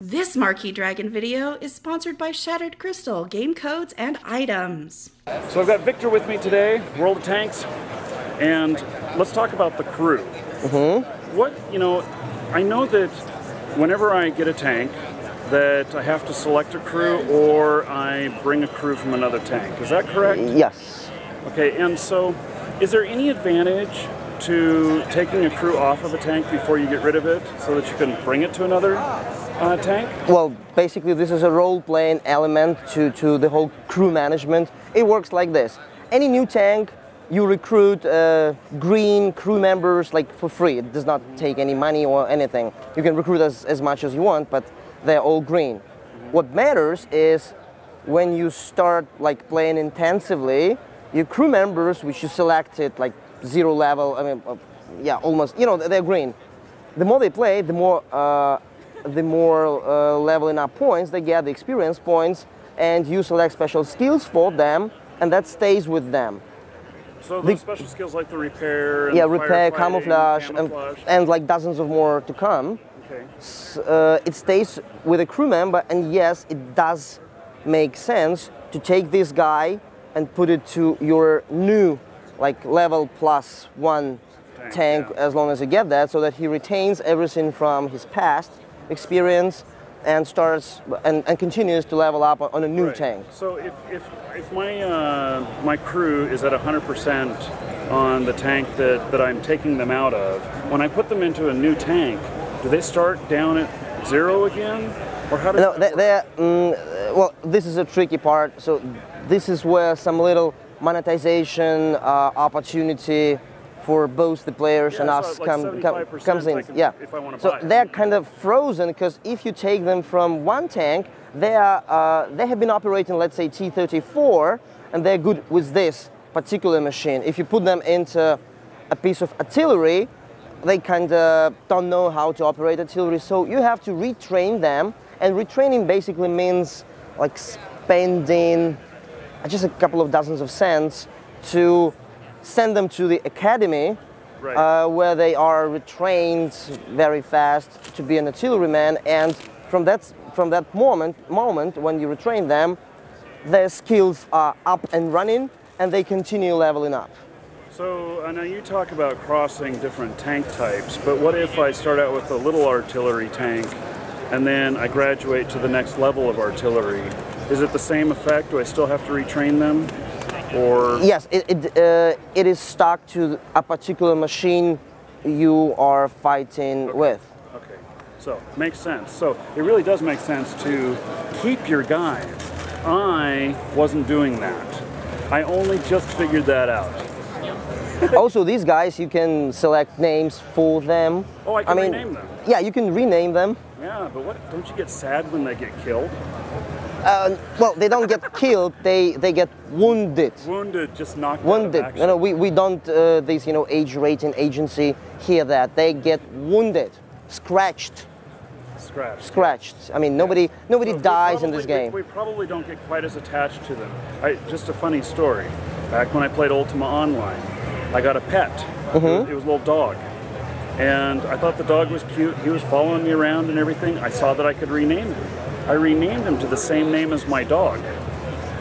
This Marquee Dragon video is sponsored by Shattered Crystal, game codes, and items. So I've got Victor with me today, World of Tanks, and let's talk about the crew. I know that whenever I get a tank, that I have to select a crew or I bring a crew from another tank. Is that correct? Yes. Okay, and so is there any advantage to taking a crew off of a tank before you get rid of it so that you can bring it to another tank? Well, basically this is a role-playing element to the whole crew management. It works like this. Any new tank, you recruit green crew members like for free. It does not take any money or anything. You can recruit as much as you want, but they're all green. What matters is when you start like playing intensively, your crew members, which you selected like 0 level, almost, they're green. The more they play, the more leveling up points they get, the experience points, and you select special skills for them, and that stays with them. So those special skills like the repair, and repair, camouflage, and like dozens of more to come. Okay. It stays with a crew member, and yes, it does make sense to take this guy and put it to your new, like level +1 tank, as long as you get that, so that he retains everything from his past experience and starts and continues to level up on a new tank. So if my crew is at 100% on the tank that I'm taking them out of, when I put them into a new tank, do they start down at 0 again, or how does that work? Well, this is a tricky part. So this is where some little monetization opportunity for both the players and us comes in. So they're kind of frozen because if you take them from one tank, they have been operating, let's say, T-34, and they're good with this particular machine. If you put them into a piece of artillery, they kind of don't know how to operate artillery, so you have to retrain them, and retraining basically means like spending just a couple of dozens of cents to send them to the academy, where they are retrained very fast to be an artilleryman, and from that moment when you retrain them, their skills are up and running, and they continue leveling up. So I know you talk about crossing different tank types, but what if I start out with a little artillery tank and then I graduate to the next level of artillery? Is it the same effect? Do I still have to retrain them? Or yes, it is stuck to a particular machine you are fighting with. Okay, so makes sense. So it really does make sense to keep your guys. I wasn't doing that. I only just figured that out. Also, these guys, you can select names for them. Oh, I can rename them? Yeah, you can rename them. Yeah, but what? Don't you get sad when they get killed? Well, they don't get killed, they get wounded. Wounded, just knocked wounded. out of action. We don't, this, age rating agency hear that. They get wounded, scratched. Scratched. I mean, nobody dies in this game. We probably don't get quite as attached to them. Just a funny story. Back when I played Ultima Online, I got a pet. It was a little dog. And I thought the dog was cute. He was following me around and everything. I saw that I could rename him. I renamed him to the same name as my dog.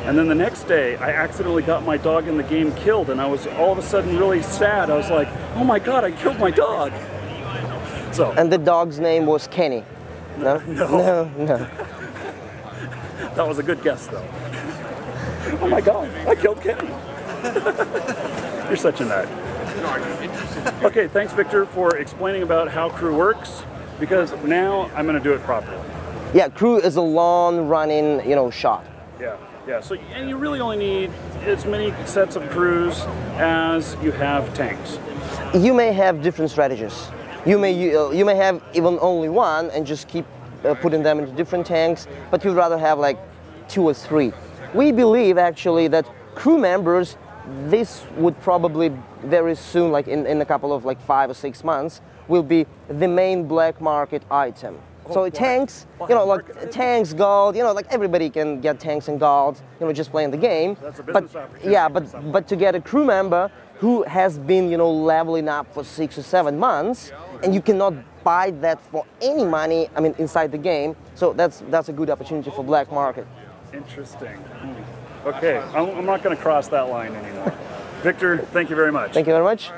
And then the next day, I accidentally got my dog in the game killed, and I was all of a sudden really sad. I was like, oh my God, I killed my dog. So. And the dog's name was Kenny? No? No. That was a good guess, though. Oh my God, I killed Kenny. You're such a nut. Okay, thanks, Victor, for explaining about how crew works, because now I'm going to do it properly. Yeah, crew is a long-running, shot. Yeah. So, and you really only need as many sets of crews as you have tanks. You may have different strategies. You may have even only one and just keep putting them into different tanks, but you'd rather have like 2 or 3. We believe actually that crew members, this would probably very soon, like in a couple of like 5 or 6 months, will be the main black market item. So tanks, tanks, gold, like everybody can get tanks and gold, just playing the game. That's a business opportunity. Yeah, but to get a crew member who has been, leveling up for 6 or 7 months, and you cannot buy that for any money, I mean, inside the game. So that's a good opportunity for black market. Interesting. Okay, I'm not going to cross that line anymore. Victor, thank you very much. Thank you very much.